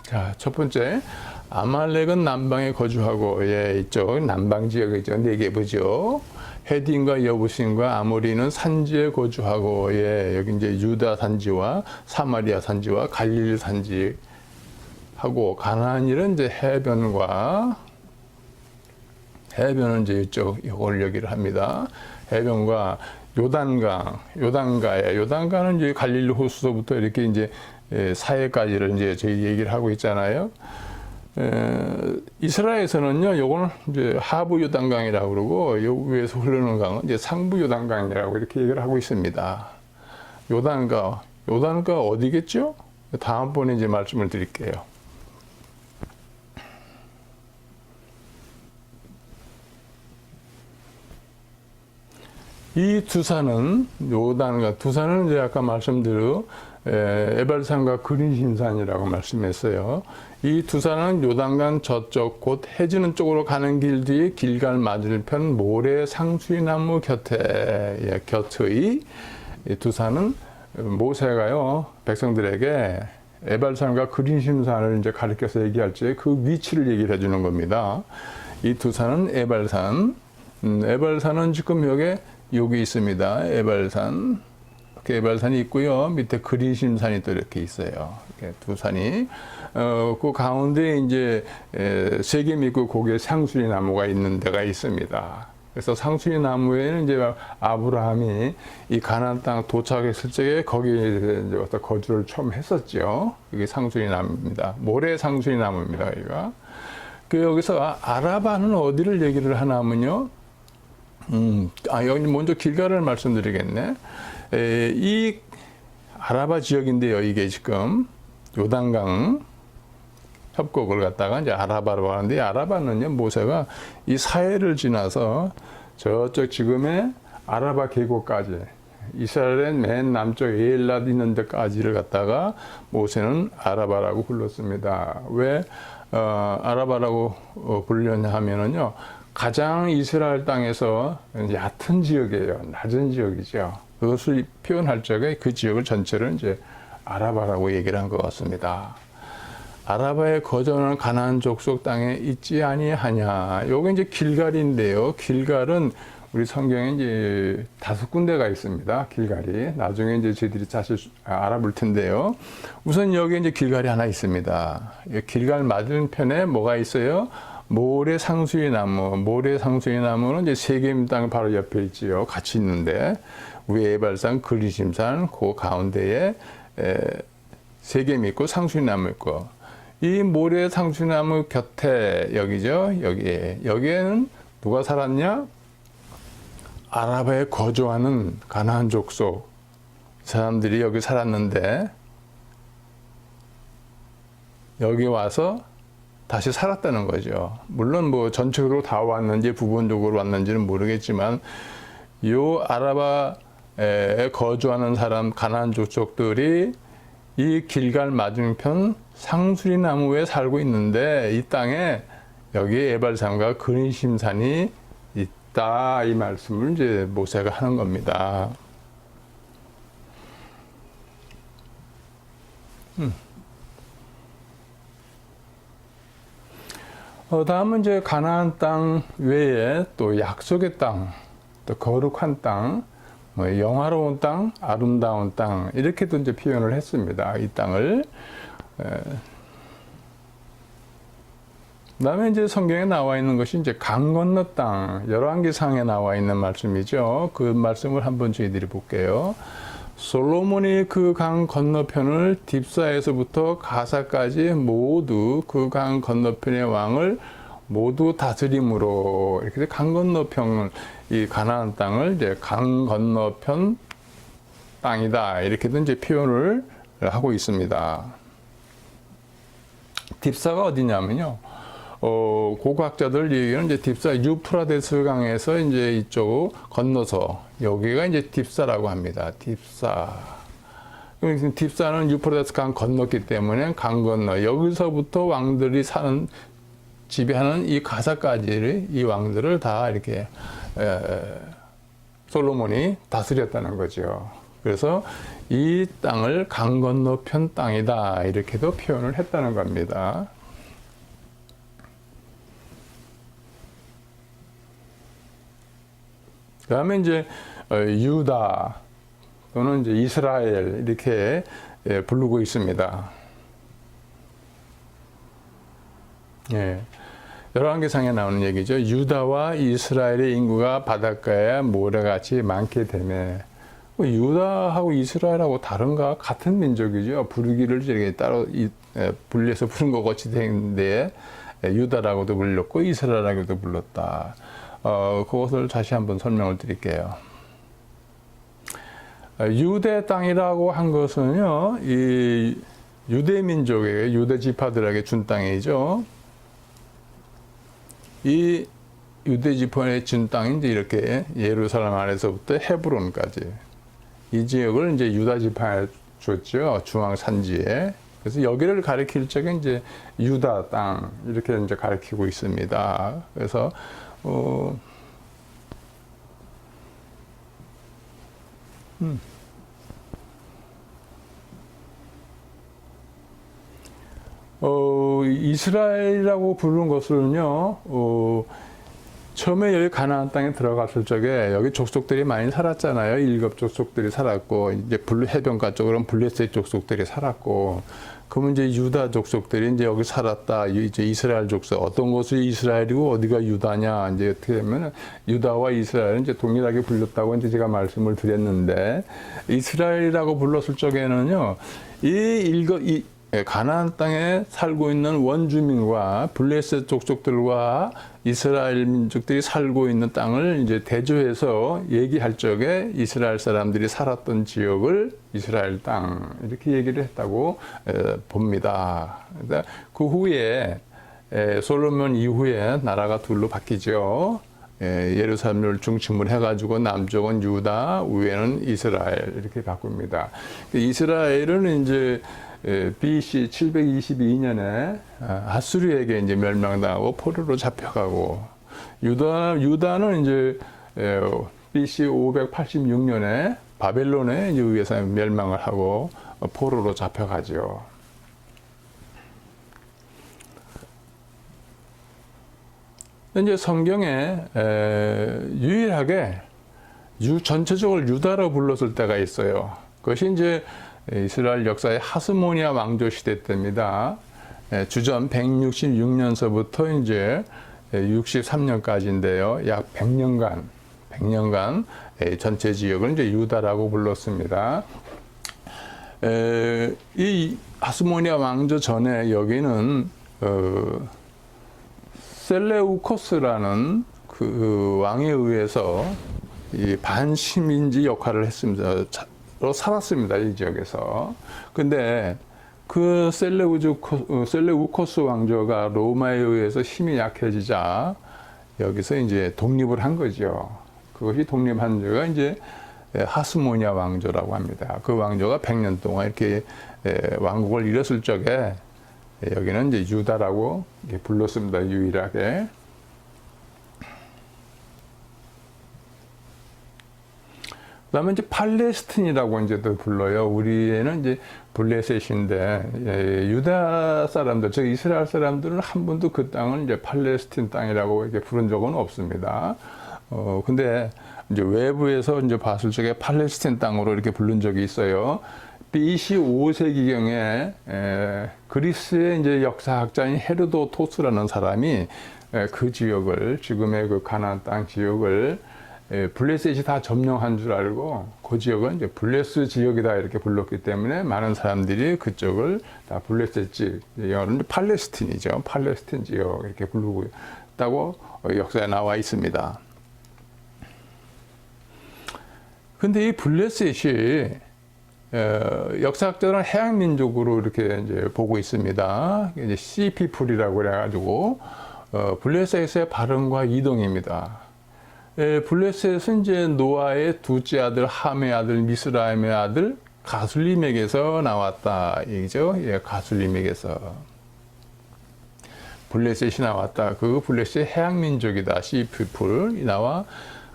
자, 첫 번째 아말렉은 남방에 거주하고 이쪽 남방 지역이죠. 네게브죠. 헤딘과 여부신과 아모리는 산지에 거주하고 여기 이제 유다 산지와 사마리아 산지와 갈릴리 산지 하고 가나안일은 이제 해변은 이제 이쪽 이걸 얘기를 합니다. 해변과 요단가는 이제 갈릴리 호수서부터 이렇게 이제 사해까지를 이제 저희 얘기를 하고 있잖아요. 이스라엘에서는요, 요거는 이제 하부 요단강이라고 그러고, 요 위에서 흐르는 강은 이제 상부 요단강이라고 이렇게 얘기를 하고 있습니다. 요단가 어디겠죠? 다음번에 이제 말씀을 드릴게요. 이 두 산은 두 산은 이제 아까 말씀대로 에발산과 그린신산이라고 말씀했어요. 이 두 산은 요단강 저쪽 곧 해지는 쪽으로 가는 길 뒤에 길갈 맞은편 모래 상수리나무 곁에 곁의 이 두 산은 모세가요 백성들에게 에발산과 그린신산을 이제 가리켜서 얘기할 때 그 위치를 얘기를 해주는 겁니다. 이 두 산은 에발산은 지금 여기 여기 있습니다. 에발산. 에발산이 있고요. 밑에 그리심산이 또 이렇게 있어요. 이렇게 두 산이. 그 가운데 이제 세겜 있고 거기에 상수리 나무가 있는 데가 있습니다. 그래서 상수리 나무에는 이제 아브라함이 이 가나안 땅 도착했을 적에 거기에 이제 와서 거주를 처음 했었죠. 이게 상수리 나무입니다. 모래 상수리 나무입니다. 여기가. 그 여기서 아라바는 어디를 얘기를 하냐면요. 여기 먼저 길가를 말씀드리겠네. 이 아라바 지역인데요. 이게 지금 요단강 협곡을 갖다가 이제 아라바라고 하는데, 아라바는요, 모세가 이 사해를 지나서 저쪽 지금의 아라바 계곡까지, 이스라엘의 맨 남쪽 에일랏 있는 데까지를 갖다가 모세는 아라바라고 불렀습니다. 왜 아라바라고 불렸냐 하면은요, 가장 이스라엘 땅에서 얕은 지역이에요. 낮은 지역이죠. 그것을 표현할 적에 그 지역을 전체를 이제 아라바라고 얘기를 한 것 같습니다. 아라바에 거주하는 가나안 족속 땅에 있지 아니하냐. 요게 이제 길갈인데요. 길갈은 우리 성경에 이제 5군데가 있습니다. 길갈이. 나중에 이제 저희들이 사실 알아볼 텐데요. 우선 여기 이제 길갈이 하나 있습니다. 길갈 맞은편에 뭐가 있어요? 모래 상수리 나무. 모래 상수리 나무는 이제 세겜 땅 바로 옆에 있지요. 같이 있는데 위에 에발산, 그리심산, 그 가운데에 세겜이 있고 상수리 나무 있고, 이 모래 상수리나무 곁에 여기죠. 여기에는 누가 살았냐? 아라바에 거주하는 가나안 족속 사람들이 여기 살았는데, 여기 와서 다시 살았다는 거죠. 물론 뭐 전체적으로 다 왔는지 부분적으로 왔는지는 모르겠지만, 요 아라바에 거주하는 사람 가나안 족속들이 이 길갈 맞은편 상수리 나무에 살고 있는데, 이 땅에 여기 에발산과 그리심산이 있다, 이 말씀을 이제 모세가 하는 겁니다. 다음은 이제 가나안 땅 외에 또 약속의 땅, 또 거룩한 땅, 영화로운 땅, 아름다운 땅, 이렇게도 이제 표현을 했습니다. 이 땅을. 그다음에 이제 성경에 나와 있는 것이 이제 강 건너 땅, 열왕기상에 나와 있는 말씀이죠. 그 말씀을 한번 저희들이 볼게요. 솔로몬이 그 강 건너편을 딥사에서부터 가사까지 모두 그 강 건너편의 왕을 모두 다스림으로, 이렇게 강 건너편, 이 가나안 땅을 이제 강 건너편 땅이다, 이렇게도 이제 표현을 하고 있습니다. 딥사가 어디냐면요, 고고학자들 얘기는 이제 딥사 유프라데스 강에서 이제 이쪽 건너서 여기가 이제 딥사라고 합니다. 딥사. 딥사는 유프라데스 강 건넜기 때문에 강 건너, 여기서부터 왕들이 사는, 지배하는 이 가사까지 이 왕들을 다 이렇게 솔로몬이 다스렸다는 거죠. 그래서 이 땅을 강 건너편 땅이다, 이렇게도 표현을 했다는 겁니다. 그 다음에 이제 유다 또는 이제 이스라엘, 이렇게 부르고 있습니다. 예. 열왕기상에 나오는 얘기죠. 유다와 이스라엘의 인구가 바닷가에 모래같이 많게 되매. 유다하고 이스라엘하고 다른가? 같은 민족이죠. 부르기를 이렇게 따로 분리해서 부른 것 같이 되는데, 유다라고도 불렀고 이스라엘라고도 불렀다. 그것을 다시 한번 설명을 드릴게요. 유대 땅이라고 한 것은요, 이 유대 민족에게, 유대 지파들에게 준 땅이죠. 이 유대 지파에 준 땅이 이제 이렇게 예루살렘 안에서부터 헤브론까지 이 지역을 이제 유다 지파에 줬죠. 중앙 산지에. 그래서 여기를 가리킬 적에 이제 유다 땅, 이렇게 이제 가리키고 있습니다. 그래서 이스라엘이라고 부르는 것을요, 처음에 여기 가나안 땅에 들어갔을 적에 여기 족속들이 많이 살았잖아요. 일곱 족속들이 살았고, 이제 해변가 쪽으로는 블레셋 족속들이 살았고, 그러면 이제 유다 족속들이 이제 여기 살았다. 이제 이스라엘 족속, 어떤 곳이 이스라엘이고 어디가 유다냐. 이제 어떻게 되면 유다와 이스라엘은 이제 동일하게 불렸다고 이제 제가 말씀을 드렸는데, 이스라엘이라고 불렀을 적에는요, 이 가나안 땅에 살고 있는 원주민과 블레셋 족속들과 이스라엘 민족들이 살고 있는 땅을 이제 대조해서 얘기할 적에 이스라엘 사람들이 살았던 지역을 이스라엘 땅 이렇게 얘기를 했다고 봅니다. 그 후에 솔로몬 이후에 나라가 둘로 바뀌죠. 예루살렘을 중심으로 해가지고 남쪽은 유다, 위에는 이스라엘 이렇게 바꿉니다. 이스라엘은 이제 BC 722년에 아수르에게 이제 멸망당하고 포로로 잡혀가고, 유다는 이제 BC 586년에 바벨론에 의해서 멸망을 하고 포로로 잡혀가죠. 이제 성경에 유일하게 전체적으로 유다로 불렀을 때가 있어요. 그것이 이제 이스라엘 역사의 하스모니아 왕조 시대 때입니다. 주전 166년서부터 이제 63년까지인데요. 약 100년간 전체 지역을 이제 유다라고 불렀습니다. 이 하스모니아 왕조 전에 여기는 셀레우코스라는 그 왕에 의해서 이 반식민지 역할을 했습니다. 살았습니다. 이 지역에서. 근데 그 셀레우코스 왕조가 로마에 의해서 힘이 약해지자 여기서 이제 독립을 한 거죠. 그것이 독립한 지가 이제 하스모니아 왕조라고 합니다. 그 왕조가 100년 동안 이렇게 왕국을 이뤘을 적에 여기는 이제 유다라고 불렀습니다. 유일하게. 그다음에 이제 팔레스틴이라고 이제 또 불러요. 우리에는 이제 블레셋인데, 유다 사람들, 즉 이스라엘 사람들은 한 번도 그 땅을 이제 팔레스틴 땅이라고 이렇게 부른 적은 없습니다. 근데 이제 외부에서 이제 봤을 적에 팔레스틴 땅으로 이렇게 부른 적이 있어요. BC 5세기경에 그리스의 이제 역사학자인 헤르도토스라는 사람이 그 지역을, 지금의 그 가나안 땅 지역을 블레셋이 다 점령한 줄 알고 그 지역은 이제 블레스 지역이다 이렇게 불렀기 때문에 많은 사람들이 그쪽을 다 블레셋 지역, 영어로는 팔레스틴이죠. 팔레스틴 지역 이렇게 부르고 있다고 역사에 나와 있습니다. 근데 이 블레셋이 역사학자들은 해양 민족으로 이렇게 이제 보고 있습니다. 이제 씨 피플이라고 그래가지고 블레셋의 발음과 이동입니다. 블레셋은 이제 노아의 둘째 아들 함의 아들 미스라임의 아들 가술림에게서 나왔다 이죠. 가술림에게서 블레셋이 나왔다. 그 블레셋의 해양 민족이다. 씨 피플이 나와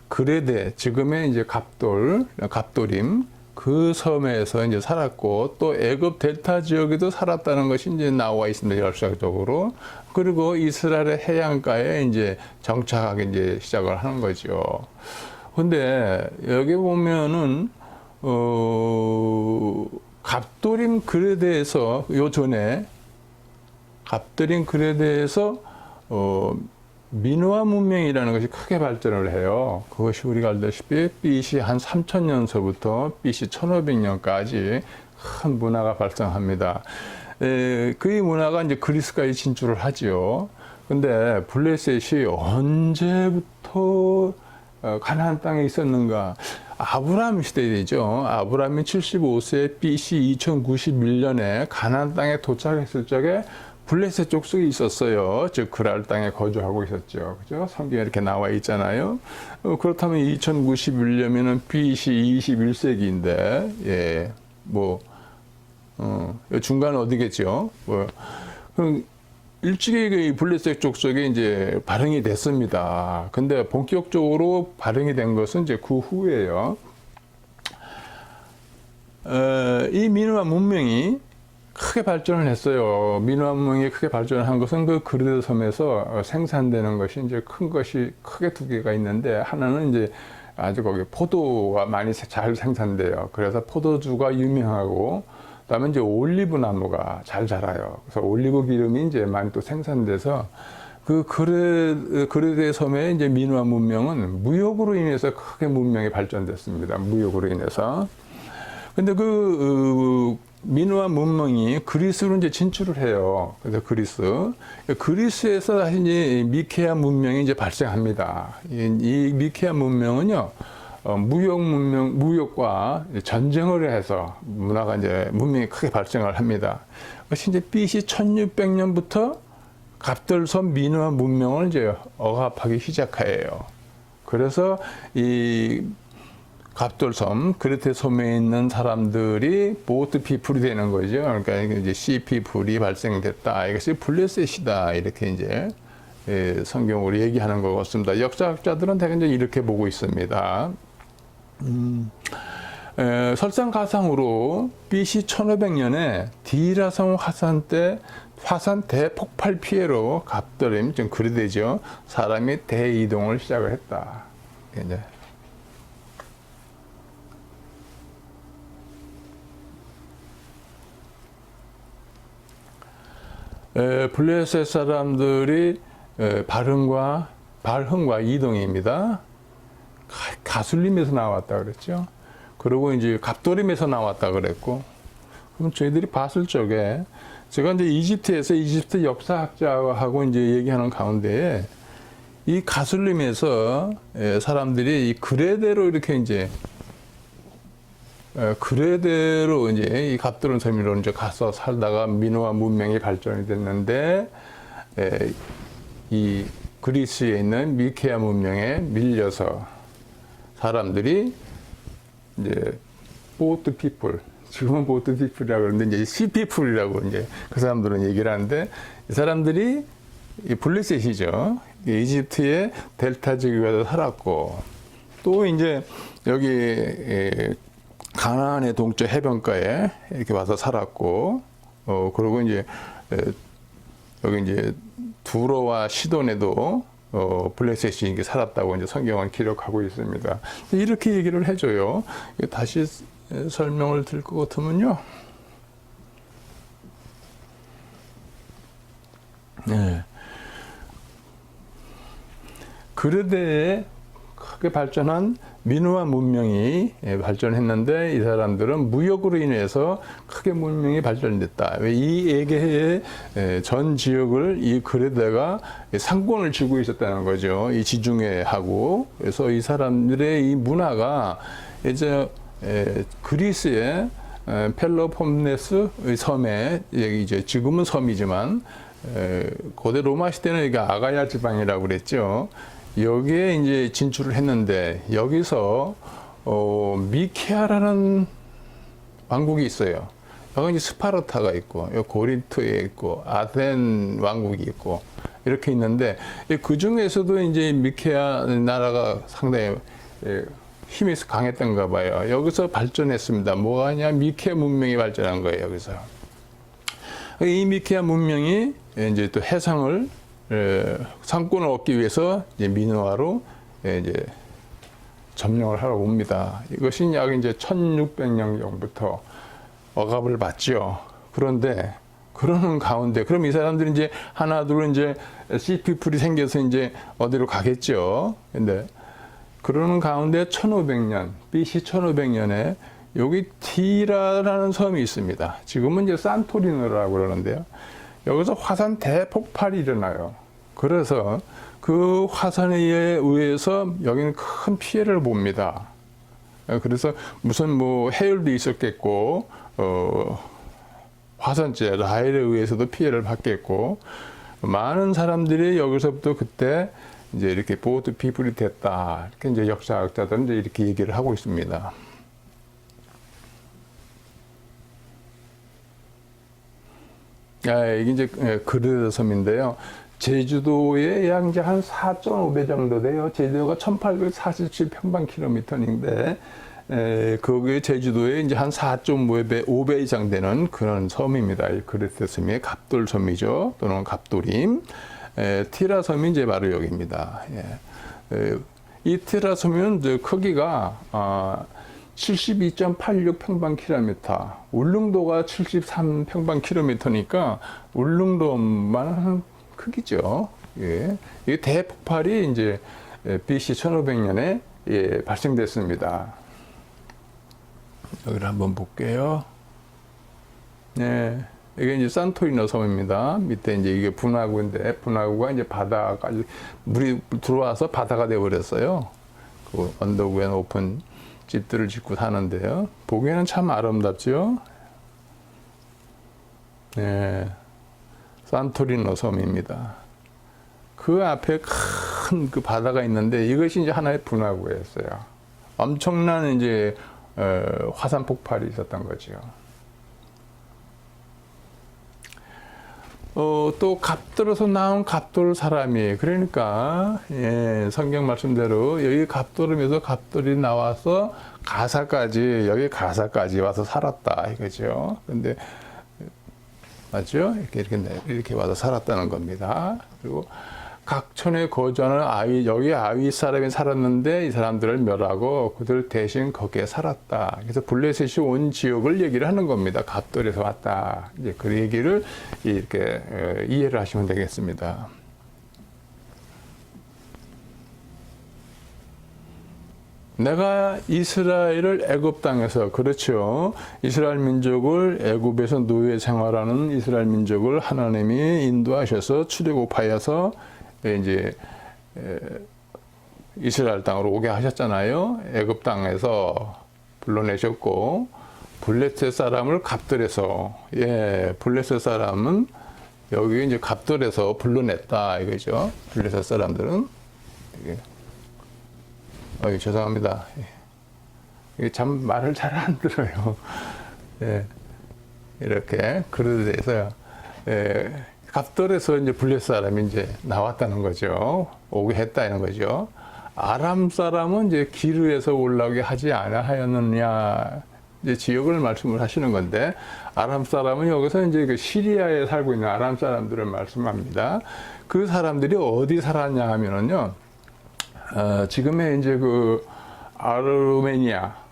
그레데, 지금의 이제 갑돌임 그 섬에서 이제 살았고, 또 애굽 델타 지역에도 살았다는 것이 이제 나와 있습니다. 역사적으로. 그리고 이스라엘의 해안가에 이제 정착하기 이제 시작을 하는 거죠. 근데 여기 보면은 갑돌임 그레데에서 요 전에 갑돌임 그레데에서 미노아 문명이라는 것이 크게 발전을 해요. 그것이 우리가 알다시피 BC 한 3000년서부터 BC 1500년까지 큰 문화가 발생합니다. 그 문화가 이제 그리스까지 진출을 하지요. 근데 블레셋이 언제부터 가나안 땅에 있었는가? 아브라함 시대이죠. 아브라함이 75세 BC 2091년에 가나안 땅에 도착했을 적에 블레셋 족속이 있었어요. 즉 그랄 땅에 거주하고 있었죠. 그죠? 성경에 이렇게 나와 있잖아요. 그렇다면 2091년이면 BC 21세기인데, 예, 중간 어디겠죠? 일찍이 그 블레셋 족속이 이제 발행이 됐습니다. 근데 본격적으로 발행이 된 것은 이제 그 후에요. 이 미노아 문명이 크게 발전을 했어요. 민화 문명이 크게 발전한 것은 그 그르데 섬에서 생산되는 것이 이제 큰 것이 크게 두 개가 있는데, 하나는 이제 아주 거기 포도가 많이 잘 생산돼요. 그래서 포도주가 유명하고, 그다음에 이제 올리브 나무가 잘 자라요. 그래서 올리브 기름이 이제 많이 또 생산돼서 그 그르데 섬의 이제 민화 문명은 무역으로 인해서 크게 문명이 발전됐습니다. 무역으로 인해서. 근데 민화 문명이 그리스로 이제 진출을 해요. 그래서 그리스에서 다시 이제 미케아 문명이 이제 발생합니다. 이 미케아 문명은요, 무역과 전쟁을 해서 문명이 크게 발생을 합니다. 그것이 이제 BC 1600년부터 갑돌섬 민화 문명을 이제 억압하기 시작해요. 그래서 이 갑돌섬, 그레테 섬에 있는 사람들이 보트 피플이 되는 거죠. 그러니까 이제 씨 피플이 발생됐다. 이것이 블레셋이다. 이렇게 이제 성경으로 얘기하는 것 같습니다. 역사학자들은 대개 이제 이렇게 보고 있습니다. 설상가상으로 BC 1500년에 디라성 화산 대폭발 피해로 갑돌임, 좀 그레테죠. 사람이 대이동을 시작을 했다. 이제. 블레셋 사람들이 발흥과 이동입니다. 가술림에서 나왔다 그랬죠. 그리고 이제 갑돌임에서 나왔다 그랬고, 그럼 저희들이 봤을 적에 제가 이제 이집트 역사학자하고 이제 얘기하는 가운데에 이 가술림에서 사람들이 이 그레데로 이렇게 이제 그레데로 이제 이 갑돌은 섬으로 이제 가서 살다가 민화 문명이 발전이 됐는데, 이 그리스에 있는 미케아 문명에 밀려서 사람들이 이제 보트 피플, 지금은 보트 피플이라고 그러는데 이제 시 피플이라고 이제 그 사람들은 얘기를 하는데, 이 사람들이 이 블레셋이죠. 이집트의 델타 지구에서 살았고, 또 이제 여기 가나안의 동쪽 해변가에 이렇게 와서 살았고, 그리고 이제 여기 이제 두로와 시돈에도 블레셋이 이렇게 살았다고 이제 성경은 기록하고 있습니다. 이렇게 얘기를 해줘요. 다시 설명을 드릴 것 같으면요. 네. 그르데에 크게 발전한 민화 문명이 발전했는데, 이 사람들은 무역으로 인해서 크게 문명이 발전됐다. 이 에게해의 전 지역을 이 그레데가 상권을 쥐고 있었다는 거죠. 이 지중해하고. 그래서 이 사람들의 이 문화가 이제 그리스의 펠로폰네스 섬에, 이제 지금은 섬이지만 고대 로마 시대는 이게 아가야 지방이라고 그랬죠. 여기에 이제 진출을 했는데, 여기서 미케아라는 왕국이 있어요. 여기 이제 스파르타가 있고, 여기 고린토에 있고, 아덴 왕국이 있고, 이렇게 있는데, 그 중에서도 이제 미케아 나라가 상당히 힘이 강했던가 봐요. 여기서 발전했습니다. 뭐가 하냐? 미케아 문명이 발전한 거예요, 여기서. 이 미케아 문명이 이제 또 해상을 상권을 얻기 위해서 이제 민화로 이제 점령을 하러 옵니다. 이것이 약 이제 1600년경부터 억압을 받죠. 그런데 그러는 가운데, 그럼 이 사람들이 이제 하나둘 이제 시피플이 생겨서 이제 어디로 가겠죠. 근데 그러는 가운데 1500년, BC 1500년에 여기 티라라는 섬이 있습니다. 지금은 이제 산토리노라고 그러는데요. 여기서 화산 대폭발이 일어나요. 그래서 그 화산에 의해서 여기는 큰 피해를 봅니다. 그래서 무슨 뭐 해열도 있었겠고, 화산재 라헬에 의해서도 피해를 받겠고, 많은 사람들이 여기서부터 그때 이제 이렇게 보트 피플이 됐다. 이렇게 이제 역사학자들은 이제 이렇게 얘기를 하고 있습니다. 이게 이제 그르데 섬인데요. 제주도에 약 이제 한 4.5배 정도 돼요. 제주도가 1847평방킬로미터인데, 거기 제주도에 이제 한 4.5배 이상 되는 그런 섬입니다. 이 그레테 섬이 갑돌섬이죠. 또는 갑돌임. 티라 섬이 이제 바로 여기입니다. 이 티라 섬은 이제 크기가 72.86 평방킬로미터, 울릉도가 73 평방킬로미터니까 울릉도만한 크기죠. 이 대폭발이 이제 BC 1500년에 발생됐습니다. 여기를 한번 볼게요. 네. 이게 이제 산토리노 섬입니다. 밑에 이제 이게 분화구인데, 분화구가 이제 바다까지, 물이 들어와서 바다가 되어버렸어요. 그 언덕 위에 높은 집들을 짓고 사는데요. 보기에는 참 아름답죠? 네. 산토리노 섬입니다. 그 앞에 큰 그 바다가 있는데 이것이 이제 하나의 분화구였어요. 엄청난 이제 화산 폭발이 있었던 거죠. 또 갑돌에서 나온 갑돌 사람이, 그러니까 성경 말씀대로 여기 갑돌임에서 갑돌이 나와서 가사까지, 여기 가사까지 와서 살았다 이거죠. 근데 맞죠? 이렇게 와서 살았다는 겁니다. 그리고 각촌에 거주하는 여기 아위 사람이 살았는데 이 사람들을 멸하고 그들 대신 거기에 살았다. 그래서 블레셋이 온 지역을 얘기를 하는 겁니다. 갑돌에서 왔다. 이제 그 얘기를 이렇게 이해를 하시면 되겠습니다. 내가 이스라엘을 애굽 땅에서, 그렇죠. 이스라엘 민족을 애굽에서 노예 생활하는 이스라엘 민족을 하나님이 인도하셔서 출애굽하여서 이제 이스라엘 땅으로 오게 하셨잖아요. 애굽 땅에서 불러내셨고, 블레셋 사람을 갑돌에서, 블레셋 사람은 여기 이제 갑돌에서 불러냈다 이거죠. 블레셋 사람들은 죄송합니다. 이게 참 말을 잘 안 들어요. 이렇게 그릇에 대해서 갑돌에서 이제 블레셋 사람이 이제 나왔다는 거죠. 오게 했다는 거죠. 아람 사람은 이제 기르에서 올라오게 하지 않아 하였느냐, 이제 지역을 말씀을 하시는 건데, 아람 사람은 여기서 이제 그 시리아에 살고 있는 아람 사람들을 말씀합니다. 그 사람들이 어디 살았냐 하면은요, 지금의 이제 그 아르메니아,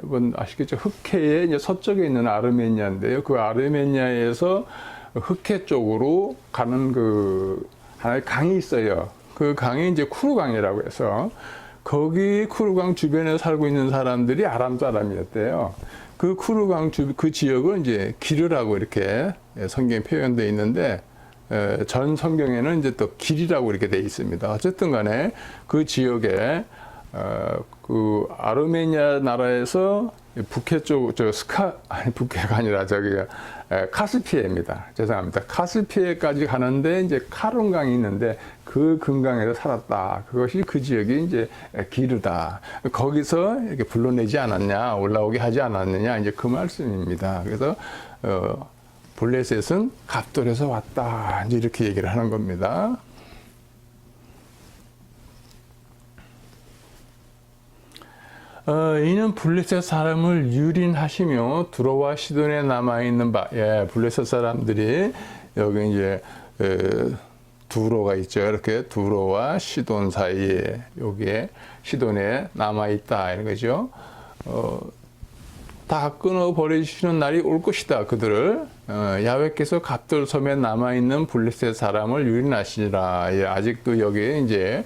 이건 아시겠죠? 흑해의 이제 서쪽에 있는 아르메니아인데요. 그 아르메니아에서 흑해 쪽으로 가는 그 하나의 강이 있어요. 그 강이 이제 쿠르강이라고 해서, 거기 쿠르강 주변에 살고 있는 사람들이 아람 사람이었대요. 그 쿠르강 그 지역을 이제 기르라고 이렇게 성경에 표현되어 있는데, 전 성경에는 이제 또 길이라고 이렇게 되어 있습니다. 어쨌든 간에 그 지역에 그 아르메니아 나라에서 북해 쪽, 북해가 아니라 카스피해입니다. 죄송합니다. 카스피해까지 가는데 이제 카론강이 있는데 그 근강에서 살았다. 그것이 그 지역이 이제 기르다. 거기서 이렇게 불러내지 않았냐, 올라오게 하지 않았느냐, 이제 그 말씀입니다. 그래서 블레셋은 갑돌에서 왔다. 이제 이렇게 얘기를 하는 겁니다. 이는 블레셋 사람을 유린하시며 두로와 시돈에 남아있는 블레셋 사람들이 여기 이제 두로가 있죠. 이렇게 두로와 시돈 사이에, 여기에 시돈에 남아있다 이런 거죠. 다 끊어버리시는 날이 올 것이다. 그들을 야훼께서 갑돌 섬에 남아있는 블레셋 사람을 유린하시니라. 아직도 여기에 이제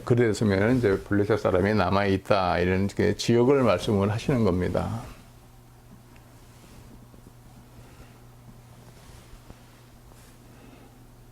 그레데 섬에는 이제 블레셋 사람이 남아있다. 이런 지역을 말씀을 하시는 겁니다.